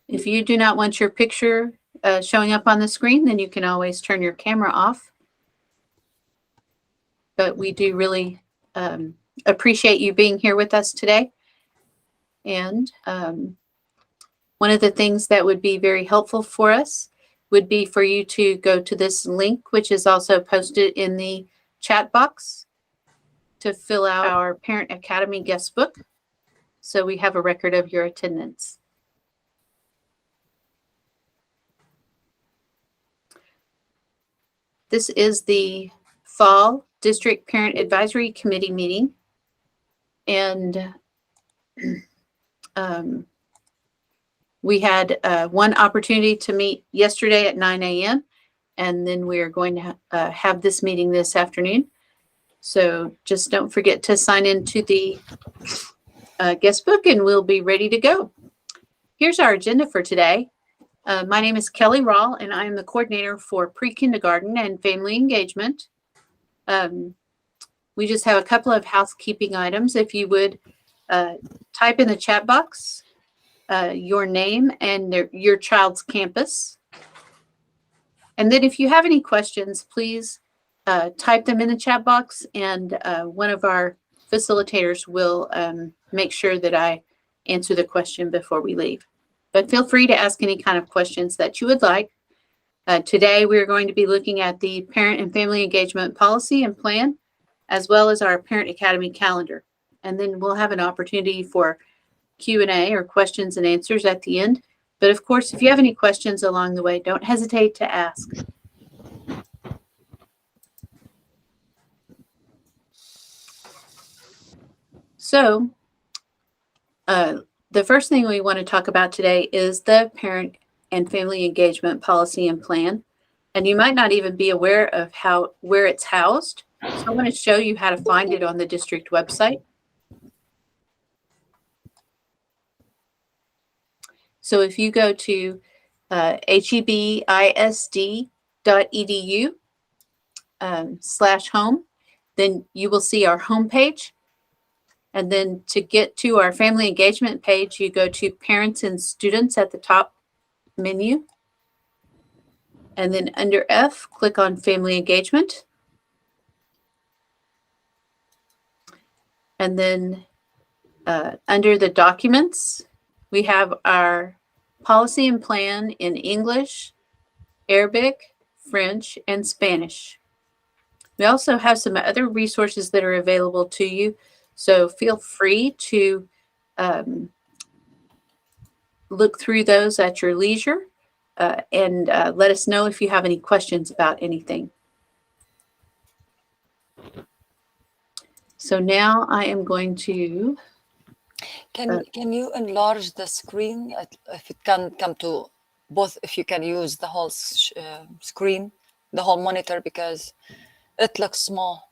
If you do not want your picture showing up on the screen, then you can always turn your camera off. But we do really appreciate you being here with us today. And one of the things that would be very helpful for us would be for you to go to this link, which is also posted in the chat box, to fill out our Parent Academy guest book, so we have a record of your attendance. This is the Fall District Parent Advisory Committee meeting, and we had one opportunity to meet yesterday at 9 a.m., and then we are going to have this meeting this afternoon. So just don't forget to sign into the guest book, and we'll be ready to go. Here's our agenda for today. My name is Kelly Rawl, and I am the coordinator for pre-kindergarten and family engagement. We just have a couple of housekeeping items. If you would type in the chat box your name and your child's campus. And then if you have any questions, please type them in the chat box, and one of our facilitators will make sure that I answer the question before we leave. But feel free to ask any kind of questions that you would like. Today, we're going to be looking at the Parent and Family Engagement Policy and Plan, as well as our Parent Academy calendar. And then we'll have an opportunity for Q&A or questions and answers at the end. But of course, if you have any questions along the way, don't hesitate to ask. So the first thing we want to talk about today is the Parent and Family Engagement Policy and Plan. And you might not even be aware of where it's housed. So I want to show you how to find it on the district website. So if you go to hebisd.edu/home, then you will see our home page. And then to get to our family engagement page, you go to Parents and Students at the top menu. And then under F, click on Family Engagement. And then under the documents, we have our policy and plan in English, Arabic, French, and Spanish. We also have some other resources that are available to you, so feel free to look through those at your leisure and let us know if you have any questions about anything. So now I am going to... Can you enlarge the screen if it can come to both, if you can use the whole screen, the whole monitor, because it looks small.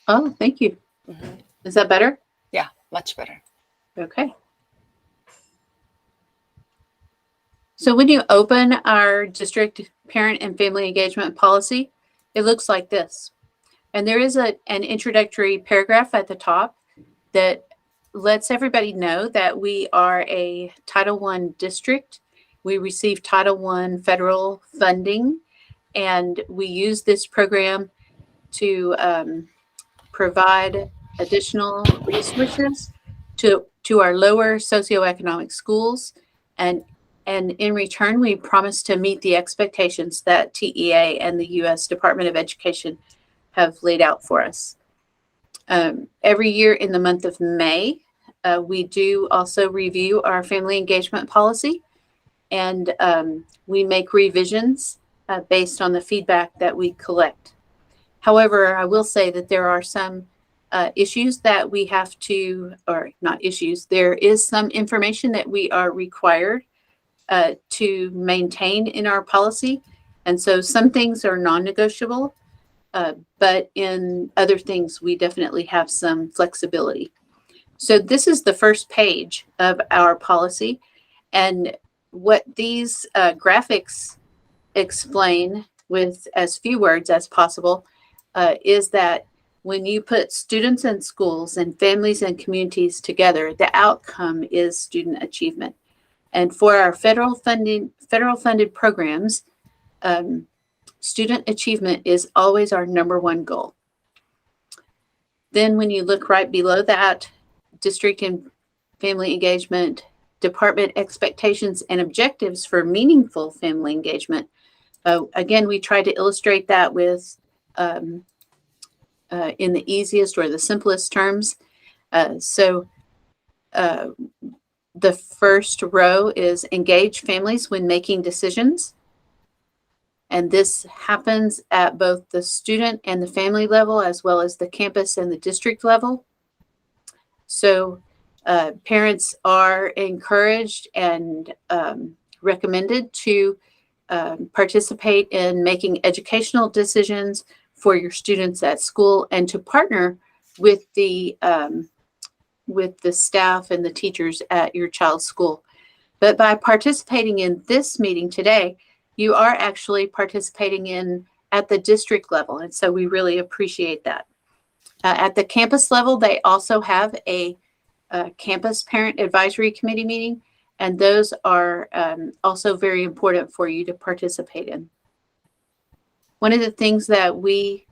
Oh, thank you. Mm-hmm. Is that better? Yeah, much better. Okay. So when you open our district parent and family engagement policy, it looks like this. And there is an introductory paragraph at the top that lets everybody know that we are a Title I district. We receive Title I federal funding, and we use this program to provide additional resources to our lower socioeconomic schools. And in return, we promise to meet the expectations that TEA and the U.S. Department of Education have laid out for us. Every year in the month of May, we do also review our family engagement policy, and we make revisions based on the feedback that we collect. However, I will say that there are some issues that we have to, or not issues, there is some information that we are required to maintain in our policy. And so some things are non-negotiable, but in other things, we definitely have some flexibility. So this is the first page of our policy. And what these graphics explain with as few words as possible is that when you put students and schools and families and communities together, the outcome is student achievement. And for our federal funded programs, student achievement is always our number one goal. Then when you look right below that, district and family engagement, department expectations and objectives for meaningful family engagement. Again, we try to illustrate that with in the easiest or the simplest terms. So the first row is engage families when making decisions. And this happens at both the student and the family level, as well as the campus and the district level. So parents are encouraged and recommended to participate in making educational decisions for your students at school, and to partner with the staff and the teachers at your child's school. But by participating in this meeting today, you are actually participating at the district level. And so we really appreciate that. At the campus level, they also have a campus parent advisory committee meeting, and those are also very important for you to participate in. One of the things that we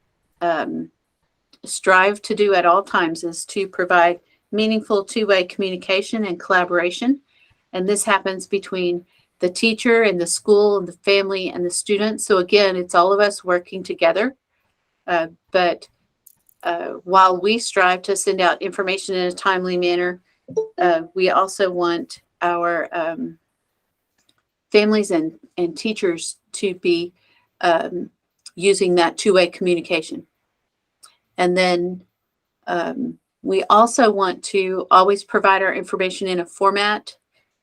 strive to do at all times is to provide meaningful two-way communication and collaboration. And this happens between the teacher and the school and the family and the students. So again, it's all of us working together. But while we strive to send out information in a timely manner, we also want our families and teachers to be using that two-way communication. And then we also want to always provide our information in a format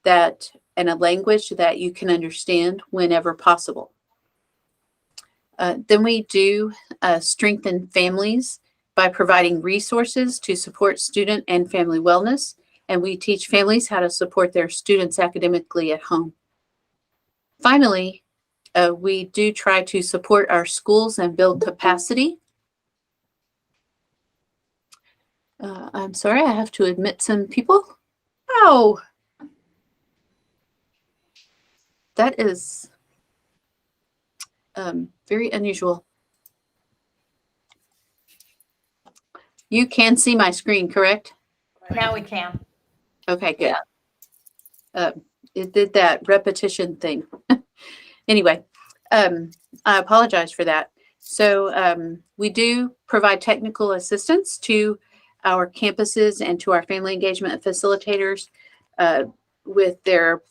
and a language that you can understand whenever possible. Then we do strengthen families by providing resources to support student and family wellness. And we teach families how to support their students academically at home. Finally, we do try to support our schools and build capacity. I'm sorry, I have to admit some people. Oh, that is very unusual. You can see my screen, correct? Now we can. Okay, good. Yeah. It did that repetition thing. Anyway, I apologize for that. So we do provide technical assistance to our campuses and to our family engagement facilitators with their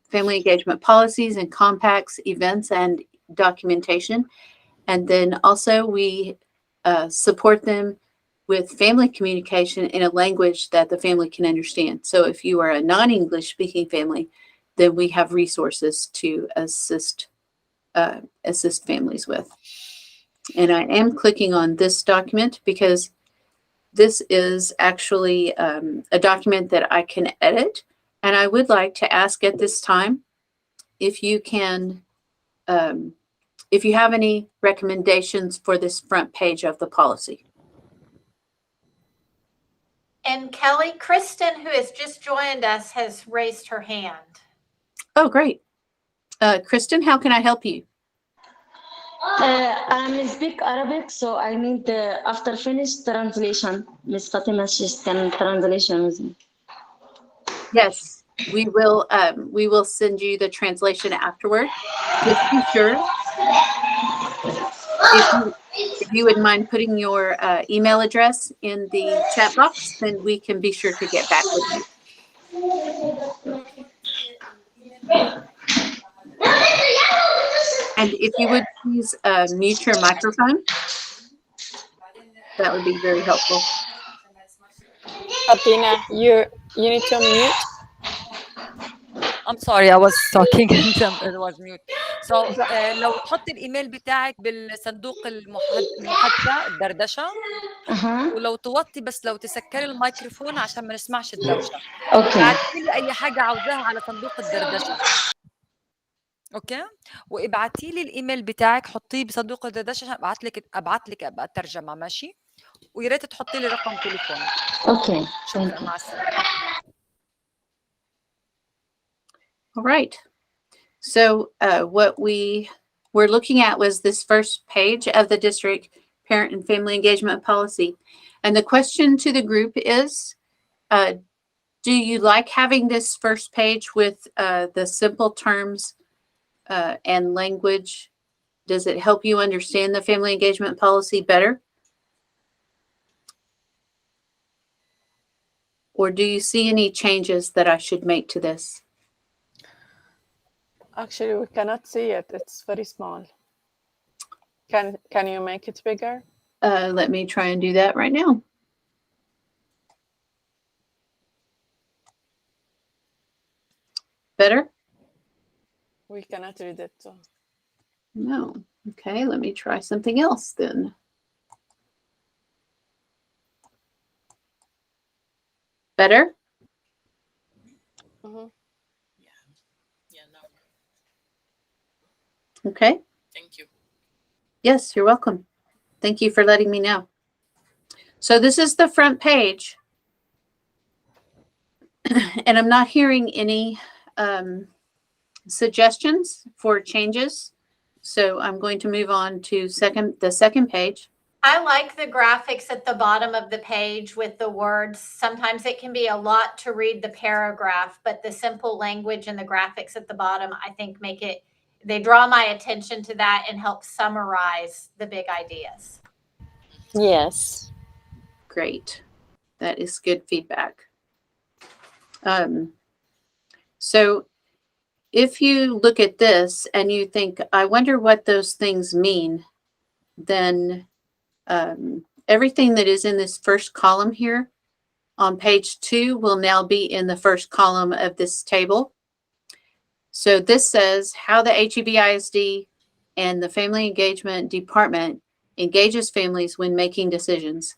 family engagement policies and compacts, events, and documentation. And then also we support them with family communication in a language that the family can understand. So if you are a non-English speaking family, then we have resources to assist families with. And I am clicking on this document because this is actually a document that I can edit. And I would like to ask at this time if you can, if you have any recommendations for this front page of the policy. And Kelly, Kristen, who has just joined us, has raised her hand. Oh, great. Kristen, how can I help you? I speak Arabic, so I need after finish translation. Miss Fatima, she can translation with me. Yes, we will send you the translation afterward. Just be sure if you wouldn't mind putting your email address in the chat box, then we can be sure to get back with you. And if you would please mute your microphone, that would be very helpful. Fatina, you need to mute. I'm sorry, I was talking and it was mute. So لو تحطي الايميل بتاعك بالصندوق المحادثه الدردشه ولو توطي بس لو تسكري الميكروفون عشان ما نسمعش الدوشه. اوكي. ابعتي لي اي حاجه عاوزاها على صندوق الدردشه. اوكي؟ وابعتي لي الايميل بتاعك حطيه بصندوق الدردشه عشان ابعت لك ابقى الترجمه، ماشي؟ ويا ريت تحطي لي رقم تليفونك. اوكي. شكرا، مع السلامه. All right. So what we were looking at was this first page of the district parent and family engagement policy. And the question to the group is, do you like having this first page with the simple terms and language? Does it help you understand the family engagement policy better? Or do you see any changes that I should make to this? Actually, we cannot see it. It's very small. Can you make it bigger? Let me try and do that right now. Better? We cannot read it. So. No. Okay, let me try something else then. Better? Mm-hmm. Yeah, no. Okay. Thank you. Yes, you're welcome. Thank you for letting me know. So this is the front page. And I'm not hearing any suggestions for changes. So I'm going to move on to the second page. I like the graphics at the bottom of the page with the words. Sometimes it can be a lot to read the paragraph, but the simple language and the graphics at the bottom, I think they draw my attention to that and help summarize the big ideas. Yes. Great. That is good feedback. So if you look at this and you think, I wonder what those things mean, then everything that is in this first column here on page 2 will now be in the first column of this table. So this says how the HEB-ISD and the Family Engagement Department engages families when making decisions.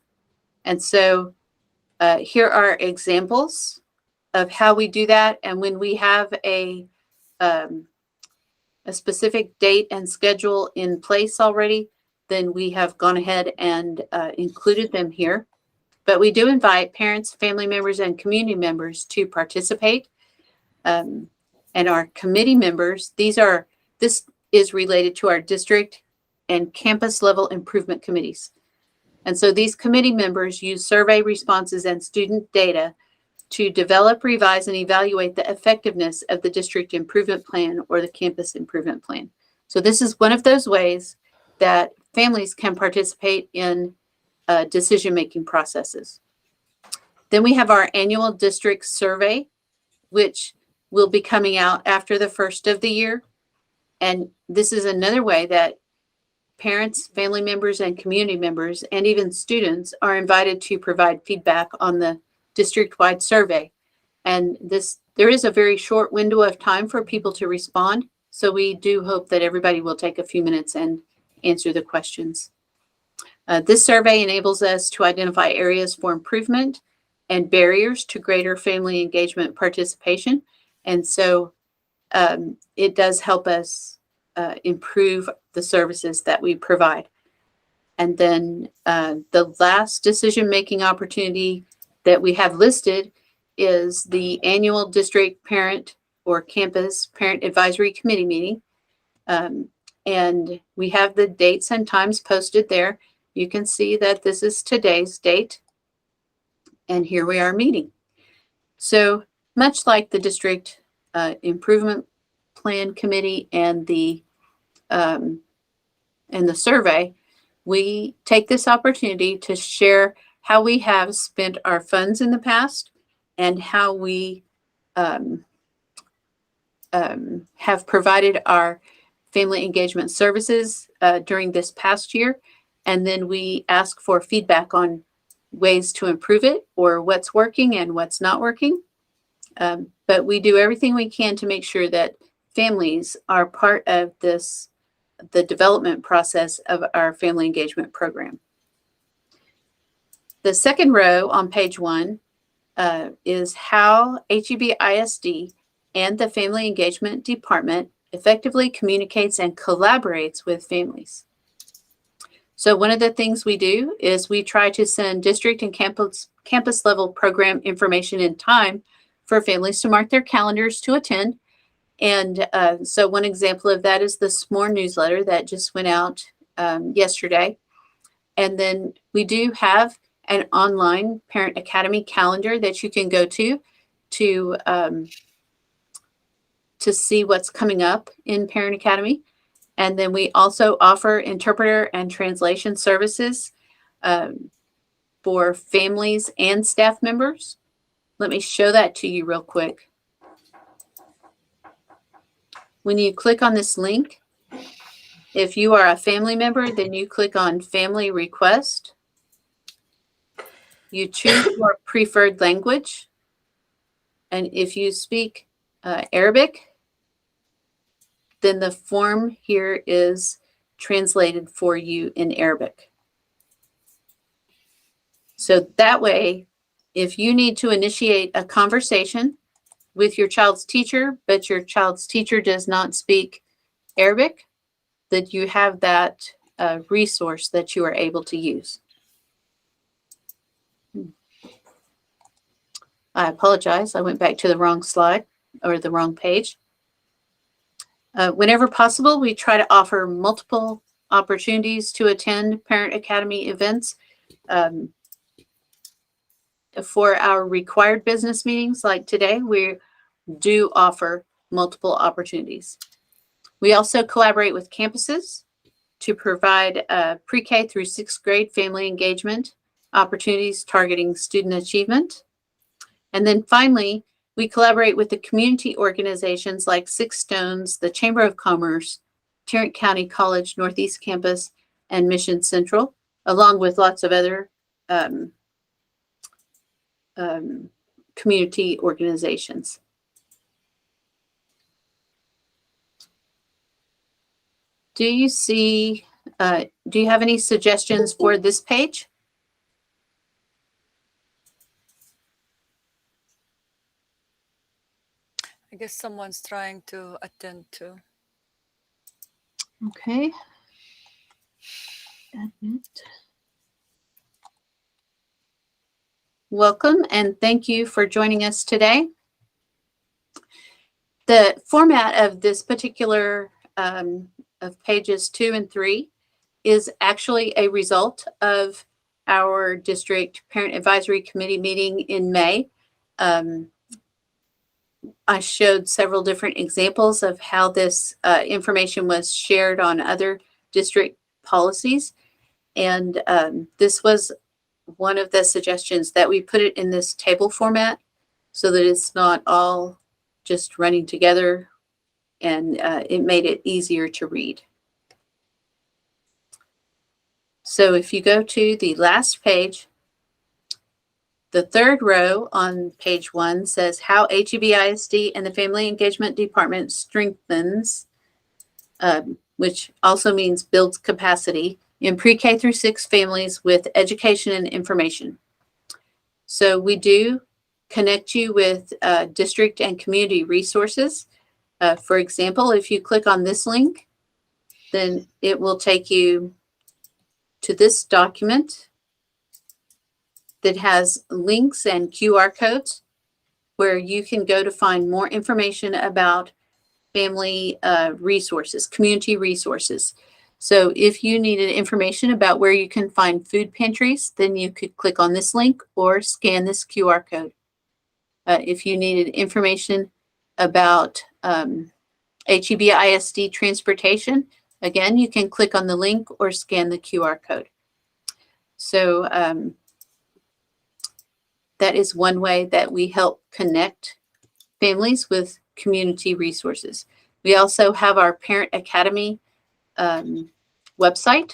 And so here are examples of how we do that. And when we have a specific date and schedule in place already, then we have gone ahead and included them here. But we do invite parents, family members, and community members to participate. And our committee members, this is related to our district and campus level improvement committees. And so these committee members use survey responses and student data to develop, revise, and evaluate the effectiveness of the district improvement plan or the campus improvement plan. So this is one of those ways that families can participate in decision-making processes. Then we have our annual district survey, which will be coming out after the first of the year. And this is another way that parents, family members, and community members, and even students are invited to provide feedback on the district-wide survey. And there is a very short window of time for people to respond. So we do hope that everybody will take a few minutes and answer the questions. This survey enables us to identify areas for improvement and barriers to greater family engagement participation. And so it does help us improve the services that we provide. And then the last decision-making opportunity that we have listed is the annual district parent or campus parent advisory committee meeting. And we have the dates and times posted there. You can see that this is today's date. And here we are meeting. So much like the district improvement plan committee and the survey, we take this opportunity to share how we have spent our funds in the past and how we have provided our family engagement services during this past year. And then we ask for feedback on ways to improve it or what's working and what's not working. But we do everything we can to make sure that families are part of the development process of our family engagement program. The second row on page 1 is how HEB-ISD and the Family Engagement Department effectively communicates and collaborates with families. So one of the things we do is we try to send district and campus level program information in time for families to mark their calendars to attend. And so one example of that is the SMORE newsletter that just went out yesterday. And then we do have an online Parent Academy calendar that you can go to see what's coming up in Parent Academy. And then we also offer interpreter and translation services for families and staff members. Let me show that to you real quick. When you click on this link, if you are a family member, then you click on Family Request. You choose your preferred language. And if you speak Arabic, then the form here is translated for you in Arabic. So that way, if you need to initiate a conversation with your child's teacher, but your child's teacher does not speak Arabic, that you have that resource that you are able to use. I apologize. I went back to the wrong slide or the wrong page. Whenever possible, we try to offer multiple opportunities to attend Parent Academy events. For our required business meetings like today, we do offer multiple opportunities. We also collaborate with campuses to provide pre-K through 6th grade family engagement opportunities targeting student achievement. And then finally, we collaborate with the community organizations like Six Stones, the Chamber of Commerce, Tarrant County College Northeast Campus, and Mission Central, along with lots of other community organizations. Do you see, do you have any suggestions for this page? I guess someone's trying to attend to. Okay. Admit. Welcome and thank you for joining us today. The format of this particular of pages 2 and 3 is actually a result of our district parent advisory committee meeting in May. I showed several different examples of how this information was shared on other district policies. And this was one of the suggestions that we put it in this table format so that it's not all just running together, and it made it easier to read. So if you go to the last page, the third row on page 1 says how HEB ISD and the Family Engagement Department strengthens, which also means builds capacity in pre-K through 6 families with education and information. So we do connect you with district and community resources. For example, if you click on this link, then it will take you to this document that has links and QR codes where you can go to find more information about family resources, community resources. So if you needed information about where you can find food pantries, then you could click on this link or scan this QR code. If you needed information about HEB ISD transportation, again, you can click on the link or scan the QR code. So that is one way that we help connect families with community resources. We also have our Parent Academy website.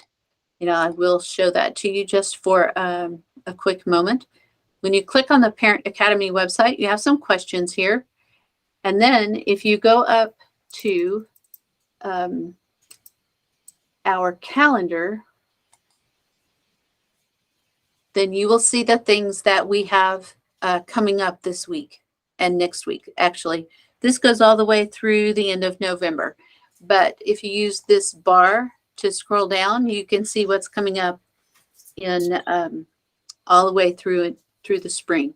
I will show that to you just for a quick moment. When you click on the Parent Academy website, you have some questions here. And then if you go up to our calendar, then you will see the things that we have coming up this week and next week. Actually, this goes all the way through the end of November. But if you use this bar to scroll down, you can see what's coming up in all the way through the spring.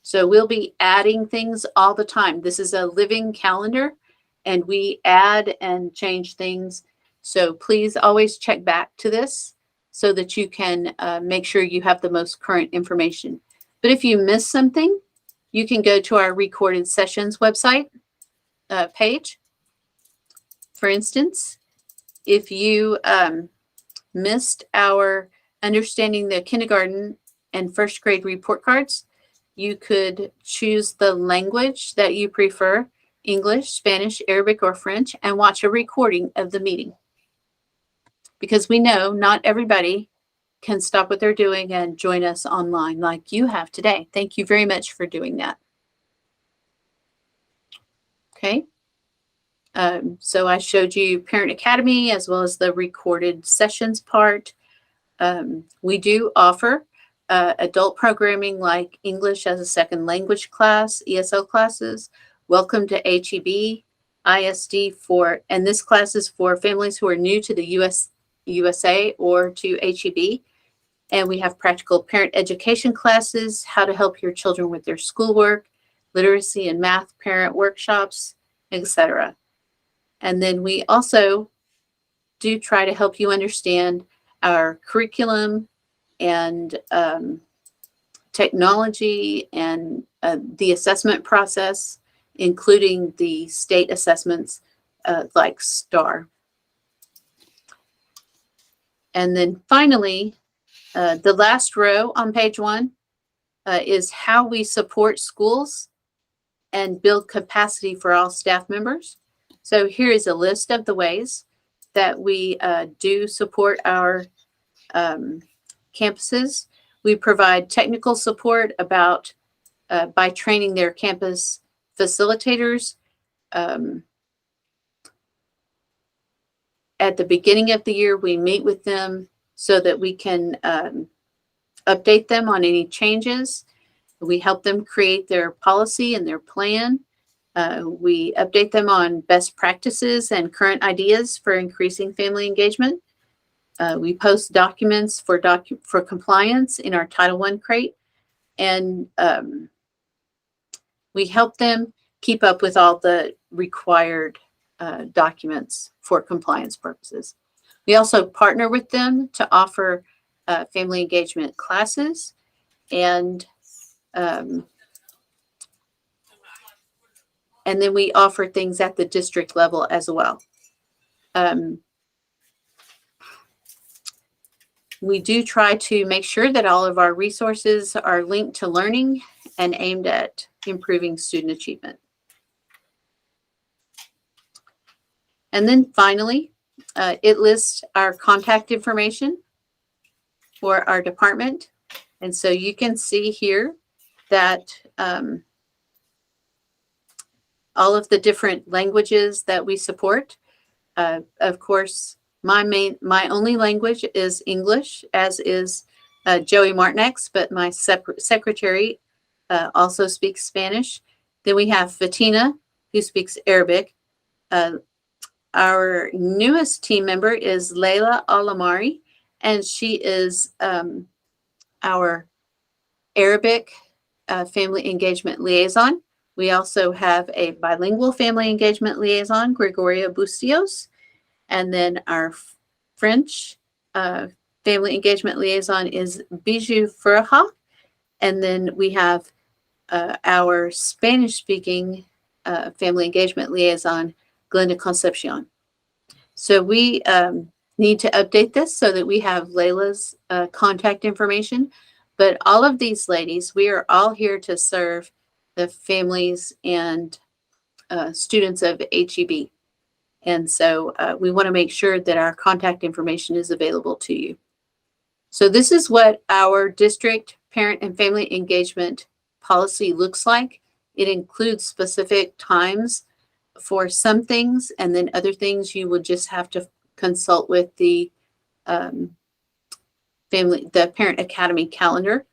So we'll be adding things all the time. This is a living calendar, and we add and change things. So please always check back to this so that you can make sure you have the most current information. But if you miss something, you can go to our recorded sessions website page. For instance, if you missed our Understanding the Kindergarten and First Grade report cards, you could choose the language that you prefer, English, Spanish, Arabic, or French, and watch a recording of the meeting. Because we know not everybody can stop what they're doing and join us online like you have today. Thank you very much for doing that. Okay. So I showed you Parent Academy as well as the recorded sessions part. We do offer adult programming like English as a second language class, ESL classes, Welcome to HEB, ISD and this class is for families who are new to the USA or to HEB. And we have practical parent education classes, how to help your children with their schoolwork, literacy and math parent workshops, etc. And then we also do try to help you understand our curriculum and technology and the assessment process, including the state assessments like STAR. And then finally, the last row on page 1 is how we support schools and build capacity for all staff members. So here is a list of the ways that we do support our campuses. We provide technical support by training their campus facilitators. At the beginning of the year, we meet with them so that we can update them on any changes. We help them create their policy and their plan. We update them on best practices and current ideas for increasing family engagement. We post documents for compliance in our Title I crate, and we help them keep up with all the required documents for compliance purposes. We also partner with them to offer family engagement classes, and then we offer things at the district level as well. We do try to make sure that all of our resources are linked to learning and aimed at improving student achievement. And then finally, it lists our contact information for our department. And so you can see here that all of the different languages that we support. Of course, my only language is English, as is Joey Martinek's, but my secretary also speaks Spanish. Then we have Fatina, who speaks Arabic. Our newest team member is Layla Alamari, and she is our Arabic family engagement liaison. We also have a bilingual family engagement liaison, Gregoria Bustillos, and then our French family engagement liaison is Bijou Furaha, and then we have our Spanish-speaking family engagement liaison, Glenda Concepcion. So we need to update this so that we have Layla's contact information. But all of these ladies, we are all here to serve the families and students of HEB. And so we want to make sure that our contact information is available to you. So this is what our district parent and family engagement policy looks like. It includes specific times for some things, and then other things you would just have to consult with the Parent Academy calendar.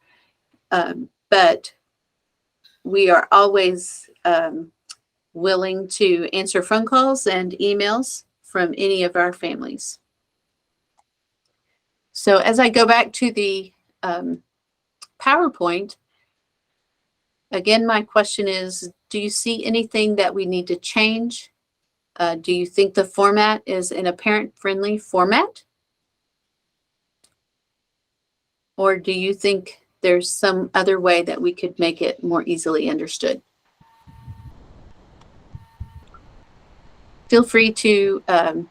But we are always willing to answer phone calls and emails from any of our families. So as I go back to the PowerPoint, again, my question is, do you see anything that we need to change Do you think the format is in a parent-friendly format? Or do you think there's some other way that we could make it more easily understood? Feel free to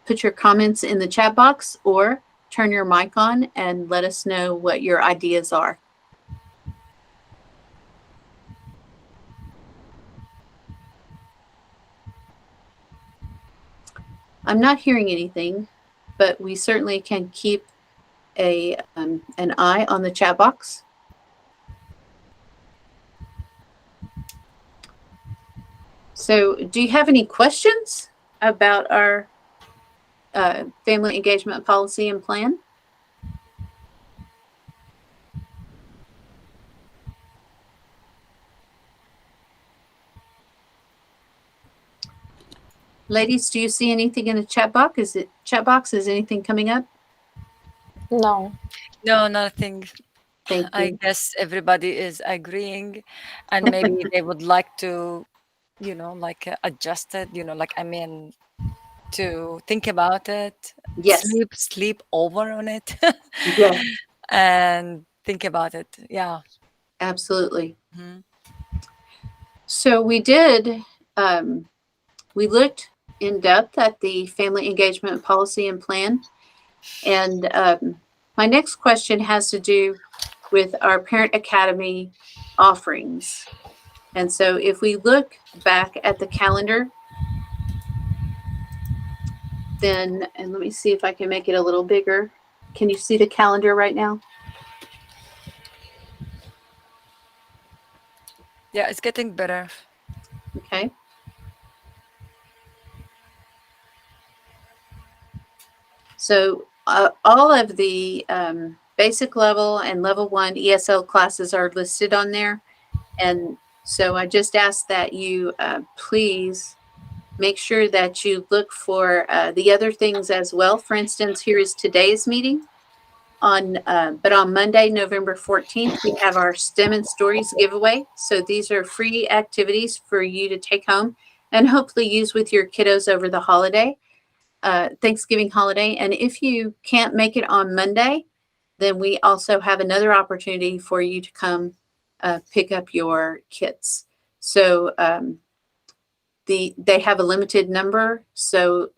put your comments in the chat box or turn your mic on and let us know what your ideas are. I'm not hearing anything, but we certainly can keep an eye on the chat box. So do you have any questions about our family engagement policy and plan? Ladies, do you see anything in the chat box? Is anything coming up? No. No, nothing. Thank I you. guess everybody is agreeing, and maybe they would like to, like adjust it, like, I mean, to think about it, Yes. sleep over on it, Yes, and think about it. Yeah. absolutely. Mhm. So we did, we looked in depth at the family engagement policy and plan. And my next question has to do with our Parent Academy offerings. And so if we look back at the calendar, then, and let me see if I can make it a little bigger. Can you see the calendar right now? Yeah, it's getting better. Okay. So all of the basic level and level 1 ESL classes are listed on there. And so I just ask that you please make sure that you look for the other things as well. For instance, here is today's meeting. But on Monday, November 14th, we have our STEM and Stories giveaway. So these are free activities for you to take home and hopefully use with your kiddos over the holiday, Thanksgiving holiday. And if you can't make it on Monday, then we also have another opportunity for you to come pick up your kits. So they have a limited number. So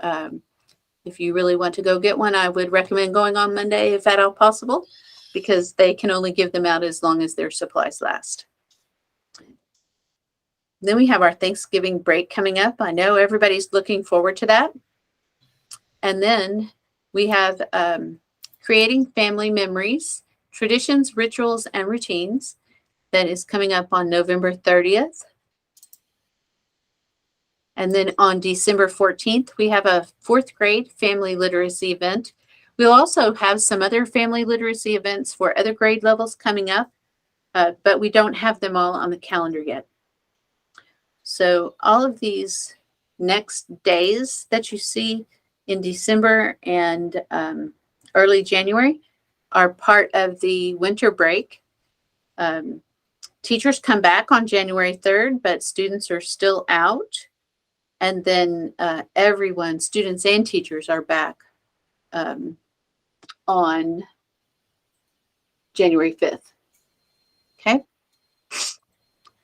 if you really want to go get one, I would recommend going on Monday if at all possible, because they can only give them out as long as their supplies last. Then we have our Thanksgiving break coming up. I know everybody's looking forward to that. And then we have Creating Family Memories, Traditions, Rituals, and Routines that is coming up on November 30th. And then on December 14th, we have a 4th grade family literacy event. We'll also have some other family literacy events for other grade levels coming up, but we don't have them all on the calendar yet. So all of these next days that you see in December and early January are part of the winter break. Teachers come back on January 3rd, but students are still out. And then everyone, students and teachers, are back on January 5th. Okay.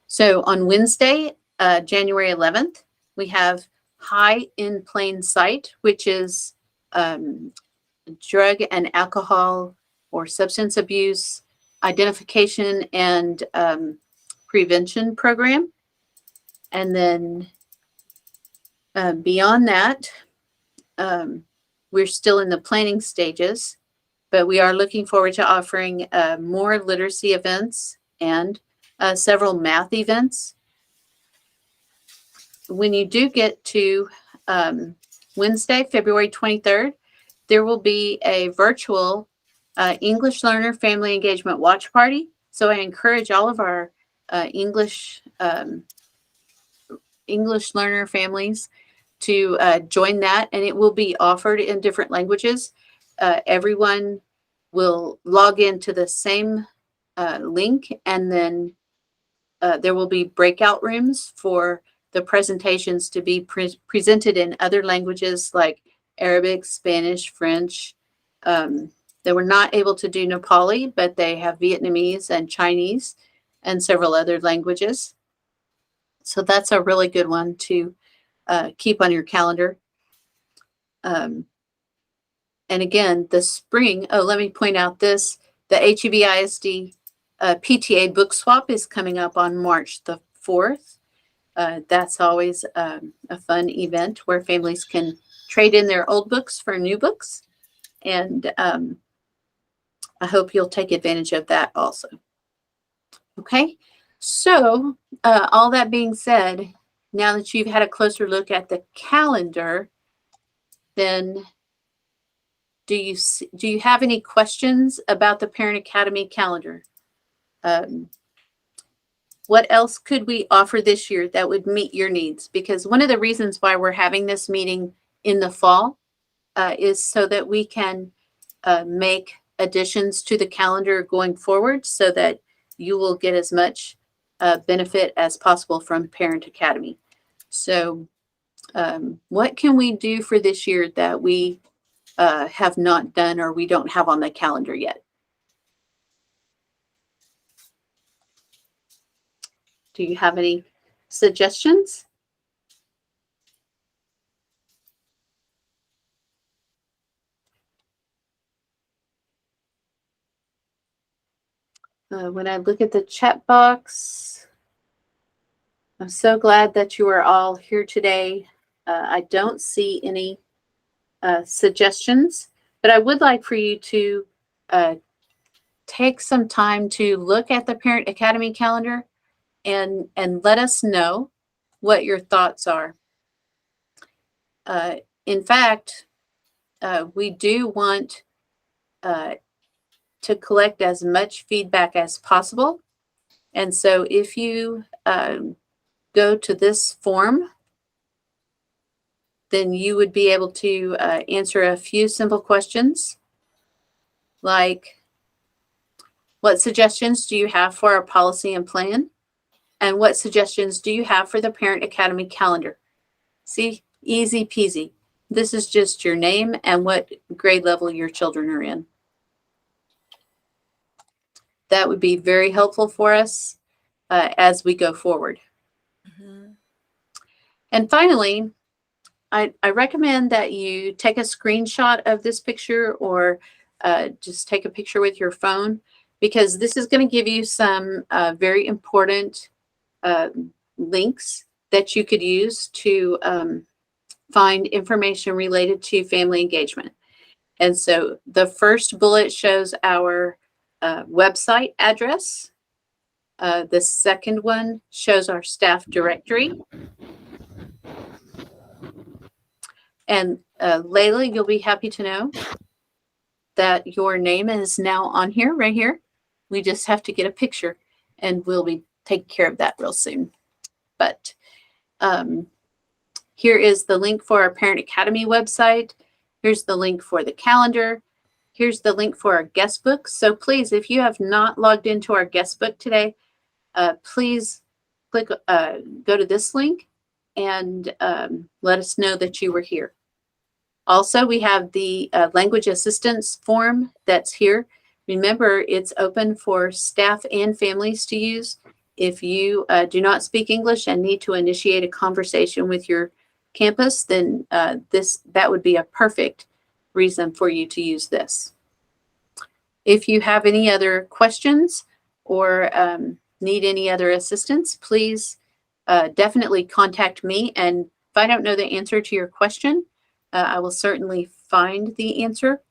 So on Wednesday, January 11th, we have High in Plain Sight, which is drug and alcohol or substance abuse identification and prevention program. And then beyond that, we're still in the planning stages, but we are looking forward to offering more literacy events and several math events. When you do get to Wednesday, February 23rd, there will be a virtual English Learner Family Engagement Watch Party. So I encourage all of our English learner families to join that, and it will be offered in different languages. Everyone will log into the same link, and then there will be breakout rooms for the presentations to be presented in other languages like Arabic, Spanish, French. They were not able to do Nepali, but they have Vietnamese and Chinese and several other languages. So that's a really good one to keep on your calendar. And again, the spring, let me point out this, the HEB ISD PTA book swap is coming up on March the 4th. That's always a fun event where families can trade in their old books for new books. And I hope you'll take advantage of that also. Okay, so all that being said, now that you've had a closer look at the calendar, then do you have any questions about the Parent Academy calendar? What else could we offer this year that would meet your needs? Because one of the reasons why we're having this meeting in the fall is so that we can make additions to the calendar going forward so that you will get as much benefit as possible from Parent Academy. So what can we do for this year that we have not done or we don't have on the calendar yet? Do you have any suggestions? When I look at the chat box, I'm so glad that you are all here today. I don't see any suggestions, but I would like for you to take some time to look at the Parent Academy calendar and let us know what your thoughts are. In fact, we do want to collect as much feedback as possible. And so if you go to this form, then you would be able to answer a few simple questions like, what suggestions do you have for our policy and plan? And what suggestions do you have for the Parent Academy calendar? See, easy peasy. This is just your name and what grade level your children are in. That would be very helpful for us as we go forward. Mm-hmm. And finally, I recommend that you take a screenshot of this picture or just take a picture with your phone, because this is going to give you some very important links that you could use to find information related to family engagement. And so the first bullet shows our website address. The second one shows our staff directory. And Layla, you'll be happy to know that your name is now on here, right here. We just have to get a picture and we'll be taking care of that real soon. But here is the link for our Parent Academy website. Here's the link for the calendar. Here's the link for our guest book. So please, if you have not logged into our guest book today, please click, go to this link and let us know that you were here. Also, we have the language assistance form that's here. Remember, it's open for staff and families to use. If you do not speak English and need to initiate a conversation with your campus, then that would be a perfect reason for you to use this. If you have any other questions or need any other assistance, please definitely contact me. And if I don't know the answer to your question, I will certainly find the answer.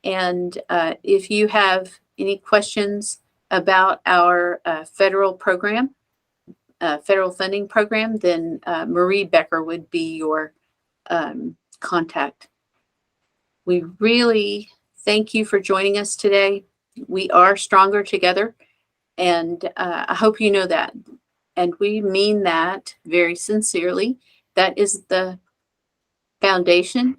And if you have any questions about our federal program, federal funding program, then Marie Becker would be your contact. We really thank you for joining us today. We are stronger together, and I hope you know that. And we mean that very sincerely. That is the foundation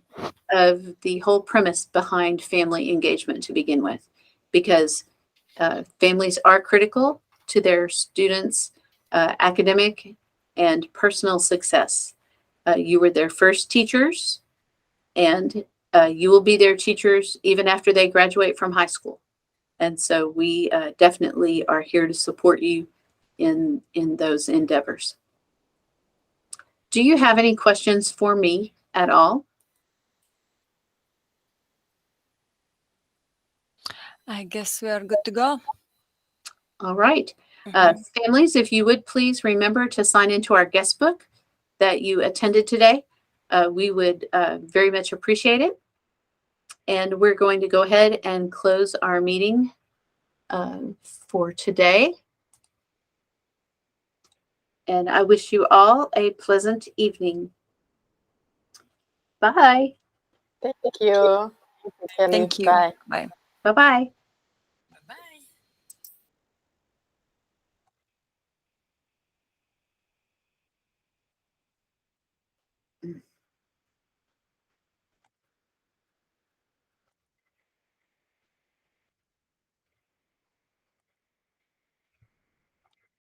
of the whole premise behind family engagement to begin with, because families are critical to their students' academic and personal success. You were their first teachers, and you will be their teachers even after they graduate from high school. And so we definitely are here to support you in those endeavors. Do you have any questions for me at all? I guess we are good to go. All right. Mhm. Families, if you would please remember to sign into our guest book that you attended today. We would very much appreciate it. And we're going to go ahead and close our meeting for today. And I wish you all a pleasant evening. Bye. Thank you. Thank you. Bye. Bye. Bye-bye.